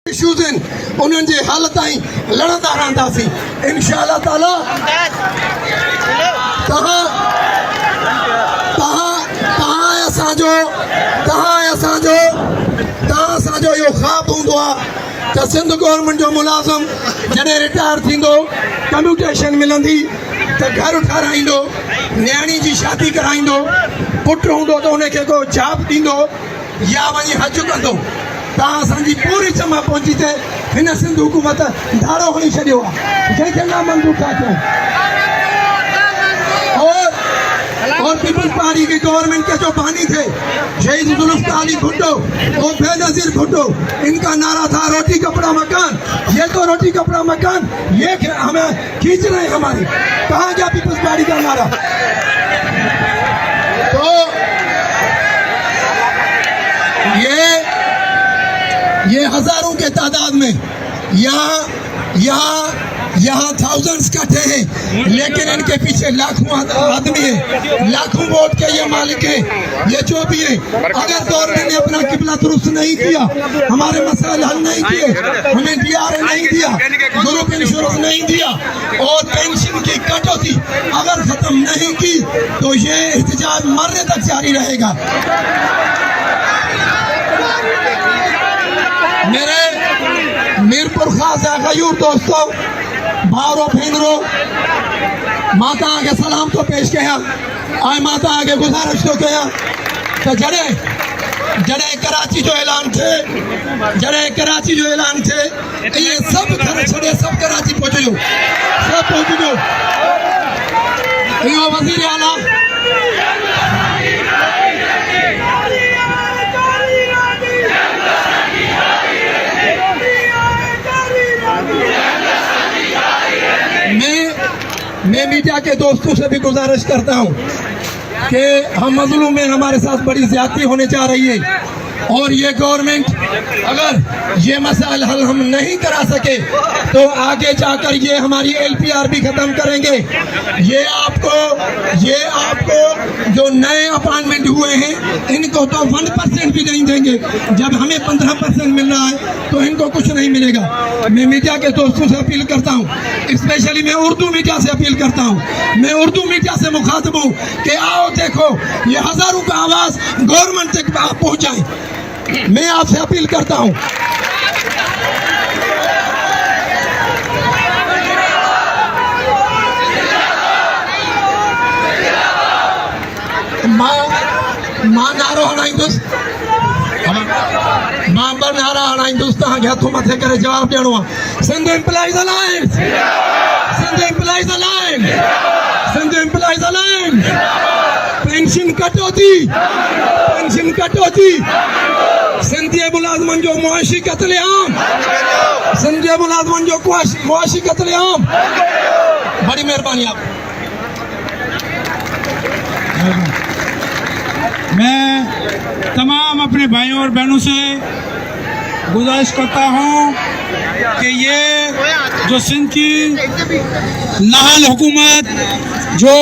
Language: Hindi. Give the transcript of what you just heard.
इश्यूज़ आहिनि उन्हनि जे हल ताईं लड़ंदा रहंदासीं इंशाअल्लाह ताला। तव्हां असांजो इहो ख़्वाबु हूंदो आहे त सिंध गवर्नमेंट जो मुलाज़िम जॾहिं रिटायर थींदो कम्यूटेशन मिलंदी त घर ठाराईंदो, न्याणी जी शादी कराईंदो, पुटु हूंदो त उनखे को जॉब ॾींदो या वञी हज कंदो। तव्हां असांजी पूरी जमा पहुची ते हिन सिंध हुकूमत धाड़ो हणी छॾियो आहे जंहिंखे ना मंज़ूर था कयूं। और पीपल्स पार्टी की गवर्नमेंट के जो बानी थे शहीद जुल्फ़िकार अली भुट्टो और बेनज़ीर भुट्टो, इनका नारा था रोटी कपड़ा मकान। ये तो रोटी कपड़ा मकान ये हमें खींच रहे हैं हमारी। कहाँ गया पीपल्स पार्टी का नारा? तो ये हजारों के तादाद में यहाँ थाउजेंड्स इकट्ठे हैं, लेकिन इनके पीछे लाखों आदमी है, लाखों वोट के ये मालिक है, ये जो भी है। अगर गवर्नमेंट ने अपना किबला दुरुस्त नहीं किया, हमारे मसाइल हल नहीं किए, हमें DRA नहीं दिया, ग्रुप इंश्योरेंस नहीं दिया और पेंशन की कटौती अगर खत्म नहीं की तो ये एहतजाज मरने तक जारी रहेगा। मेरे मीरपुर खास गयूर दोस्तों, भावरो भेनरो, माता आगे सलाम तो पेश कया ऐं माता आगे गुज़ारिश तो कया तो जड़े कराची जो ऐलान थे ये सब घर छड़े सब कराची पहुंचो, सब पहुंचो। इहो वज़ीर आला मैं मीडिया के दोस्तों से भी गुजारिश करता हूं कि हम मजलूम में हमारे साथ बड़ी ज्यादती होने जा रही है और ये गवर्नमेंट अगर ये मसाइल हल हम नहीं करा सके तो आगे जाकर ये हमारी LPR भी खत्म करेंगे। ये आपको जो नए अपॉइंटमेंट हुए हैं इनको तो 1% भी नहीं देंगे। जब हमें 15% मिल रहा है तो इनको कुछ नहीं मिलेगा। मैं मीडिया के दोस्तों से अपील करता हूँ, स्पेशली मैं उर्दू मीडिया से अपील करता हूँ, मैं उर्दू मीडिया से मुखातिब हूँ कि आओ देखो ये हजारों का आवाज गवर्नमेंट तक आप पहुँचाएं। मैं आपसे अपील करता हूँ। मां नारो हणाईंदुसि, मां ॿ नारा हणाईंदुसि, तव्हांखे हथों मथे करे जवाब ॾियणो आहे। Sindh employees alliance, Sindh employees alliance, Sindh employees alliance. Pension कटौती, पेंशन कटौती, सिंधी मुलाज़िमनि जो मुआशी क़त्लेआम, सिंधी मुलाज़िमनि जो मुआशी क़त्लेआम। बड़ी मेहरबानी आप। मैं तमाम अपने भाइयों और बहनों से गुजारिश करता हूं कि ये जो सिंध की नाहल हुकूमत जो